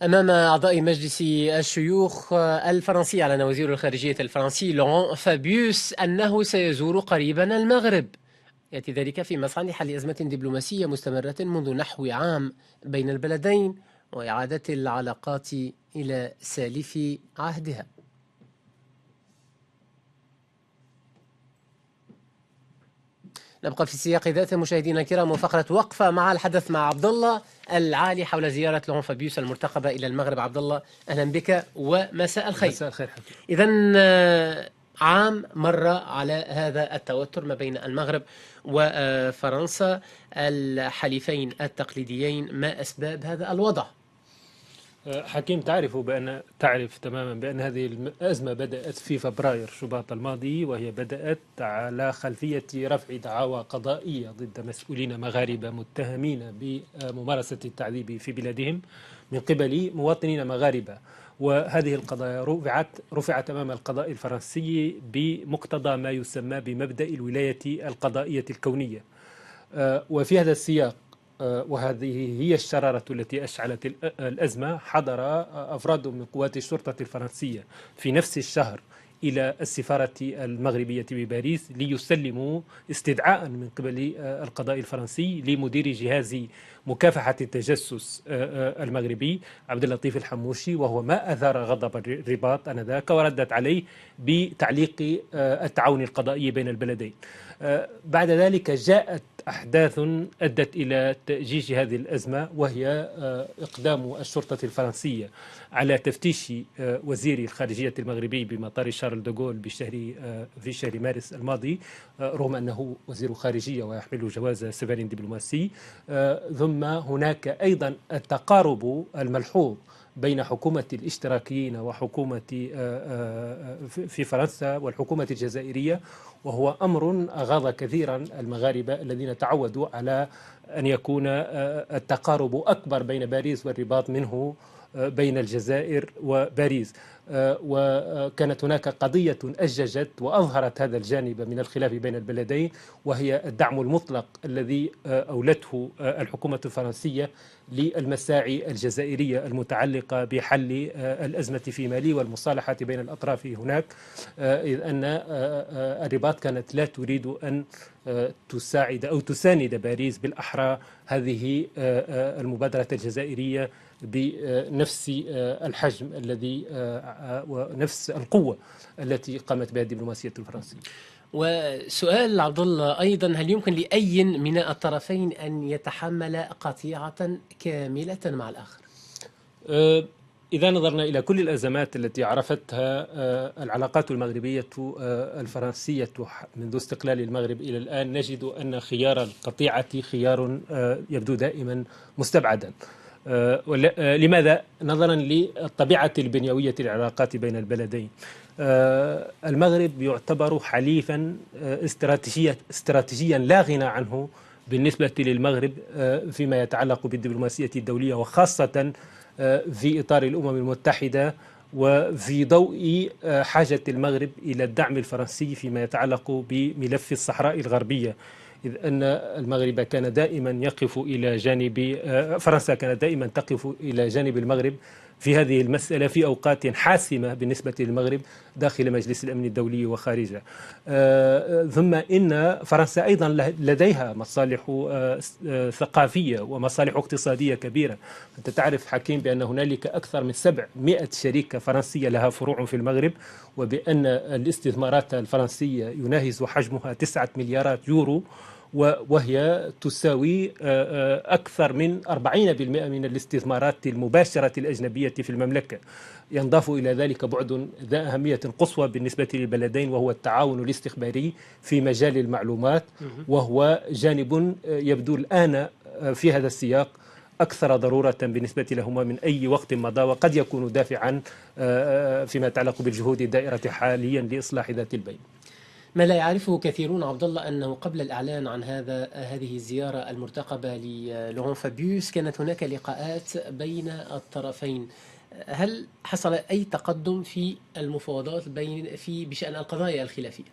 أمام أعضاء مجلس الشيوخ الفرنسي أعلن وزير الخارجية الفرنسي لوران فابيوس أنه سيزور قريبا المغرب. يأتي ذلك في مسعى لحل أزمة دبلوماسية مستمرة منذ نحو عام بين البلدين وإعادة العلاقات إلى سالف عهدها. نبقى في السياق ذاته مشاهدينا الكرام، وفقرة وقفة مع الحدث مع عبد الله العالي حول زيارة لوران فابيوس المرتقبة إلى المغرب. عبد الله أهلا بك ومساء الخير. مساء الخير حبيبي. إذا عام مر على هذا التوتر ما بين المغرب وفرنسا الحليفين التقليديين، ما أسباب هذا الوضع؟ حكيم، تعرف تماما بأن هذه الأزمة بدأت في فبراير شباط الماضي، وهي بدأت على خلفية رفع دعاوى قضائية ضد مسؤولين مغاربة متهمين بممارسة التعذيب في بلادهم من قبل مواطنين مغاربة. وهذه القضايا رفعت أمام القضاء الفرنسي بمقتضى ما يسمى بمبدأ الولاية القضائية الكونية. وفي هذا السياق، وهذه هي الشرارة التي أشعلت الأزمة، حضر أفراد من قوات الشرطة الفرنسية في نفس الشهر إلى السفارة المغربية بباريس ليسلموا استدعاء من قبل القضاء الفرنسي لمدير جهاز مكافحة التجسس المغربي عبد اللطيف الحموشي، وهو ما أثار غضب الرباط آنذاك وردت عليه بتعليق التعاون القضائي بين البلدين. بعد ذلك جاءت أحداث أدت إلى تأجيج هذه الأزمة، وهي إقدام الشرطة الفرنسية على تفتيش وزير الخارجية المغربي بمطار شارل دوغول في شهر مارس الماضي، رغم أنه وزير خارجية ويحمل جواز سفر دبلوماسي. ثم هناك أيضا التقارب الملحوظ بين حكومة الاشتراكيين وحكومة في فرنسا والحكومة الجزائرية، وهو أمر أغاظ كثيرا المغاربة الذين تعودوا على أن يكون التقارب أكبر بين باريس والرباط منه بين الجزائر وباريس. وكانت هناك قضية أججت وأظهرت هذا الجانب من الخلاف بين البلدين، وهي الدعم المطلق الذي أولته الحكومة الفرنسية للمساعي الجزائرية المتعلقة بحل الأزمة في مالي والمصالحة بين الأطراف هناك، إذ أن الرباط كانت لا تريد أن تساعد أو تساند باريس بالأحرى هذه المبادرة الجزائرية بنفس الحجم الذي ونفس القوة التي قامت بها الدبلوماسية الفرنسية. وسؤال عبد الله أيضا، هل يمكن لأي من الطرفين أن يتحمل قطيعة كاملة مع الآخر؟ إذا نظرنا إلى كل الأزمات التي عرفتها العلاقات المغربية الفرنسية منذ استقلال المغرب إلى الآن، نجد أن خيار القطيعة خيار يبدو دائما مستبعدا. لماذا؟ نظرا للطبيعة البنيوية للعلاقات بين البلدين. المغرب يعتبر حليفا استراتيجيا لا غنى عنه بالنسبة للمغرب فيما يتعلق بالدبلوماسية الدولية، وخاصة في إطار الأمم المتحدة، وفي ضوء حاجة المغرب إلى الدعم الفرنسي فيما يتعلق بملف الصحراء الغربية، إذ أن المغرب كان دائما يقف إلى جانب فرنسا، كانت دائما تقف إلى جانب المغرب في هذه المسألة في أوقات حاسمة بالنسبة للمغرب داخل مجلس الأمن الدولي وخارجه. ثم إن فرنسا أيضا لديها مصالح ثقافية ومصالح اقتصادية كبيرة. أنت تعرف حكيم بأن هنالك أكثر من 700 شركة فرنسية لها فروع في المغرب، وبأن الاستثمارات الفرنسية يناهز حجمها 9 مليارات يورو، وهي تساوي أكثر من 40% من الاستثمارات المباشرة الأجنبية في المملكة. ينضاف إلى ذلك بعد ذا أهمية قصوى بالنسبة للبلدين، وهو التعاون الاستخباري في مجال المعلومات، وهو جانب يبدو الآن في هذا السياق أكثر ضرورة بالنسبة لهما من أي وقت مضى، وقد يكون دافعا فيما يتعلق بالجهود الدائرة حاليا لإصلاح ذات البين. ما لا يعرفه كثيرون عبد الله أنه قبل الإعلان عن هذه الزيارة المرتقبة للوران فابيوس كانت هناك لقاءات بين الطرفين. هل حصل أي تقدم في المفاوضات بشأن القضايا الخلافية؟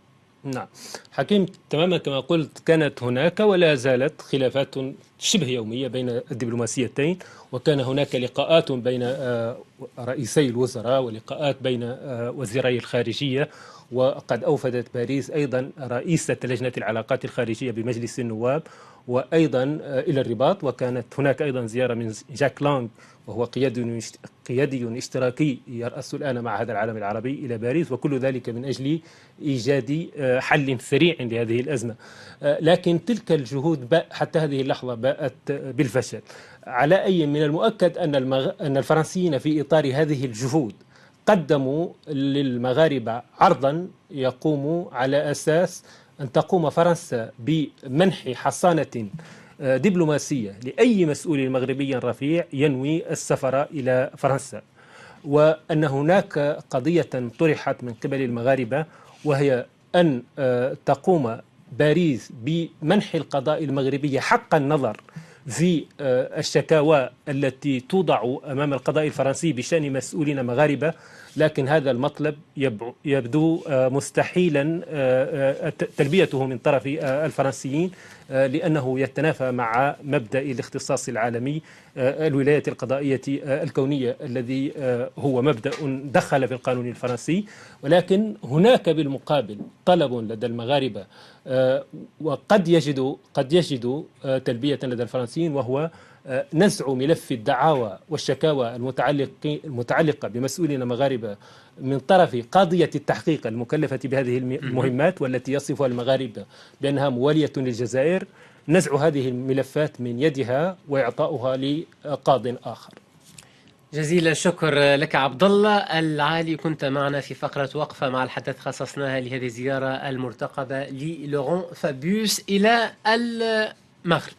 نعم حكيم، تماما كما قلت، كانت هناك ولا زالت خلافات شبه يومية بين الدبلوماسيتين، وكان هناك لقاءات بين رئيسي الوزراء ولقاءات بين وزيري الخارجية، وقد أوفدت باريس أيضا رئيسة لجنة العلاقات الخارجية بمجلس النواب وأيضا إلى الرباط، وكانت هناك أيضا زيارة من جاك لونغ وهو قيادي اشتراكي يرأس الآن معهد العالم العربي إلى باريس، وكل ذلك من أجل إيجاد حل سريع لهذه الأزمة. لكن تلك الجهود حتى هذه اللحظة باءت بالفشل. على أي من المؤكد أن الفرنسيين في إطار هذه الجهود قدموا للمغاربة عرضا يقوم على أساس أن تقوم فرنسا بمنح حصانة دبلوماسية لأي مسؤول مغربي رفيع ينوي السفر إلى فرنسا، وأن هناك قضية طرحت من قبل المغاربة، وهي أن تقوم باريس بمنح القضاء المغربي حق النظر في الشكاوى التي توضع أمام القضاء الفرنسي بشأن مسؤولين مغاربة. لكن هذا المطلب يبدو مستحيلا تلبيته من طرف الفرنسيين، لأنه يتنافى مع مبدأ الاختصاص العالمي، الولاية القضائية الكونية، الذي هو مبدأ دخل في القانون الفرنسي. ولكن هناك بالمقابل طلب لدى المغاربة وقد يجد تلبية لدى الفرنسيين، وهو نزع ملف الدعاوى والشكاوى المتعلقة بمسؤولين مغاربة من طرف قاضية التحقيق المكلفة بهذه المهمات، والتي يصفها المغاربة بأنها موالية للجزائر، نزع هذه الملفات من يدها وإعطاؤها لقاض آخر. جزيل الشكر لك عبد الله العالي، كنت معنا في فقرة وقفة مع الحدث خصصناها لهذه الزيارة المرتقبة للوران فابيوس إلى المغرب.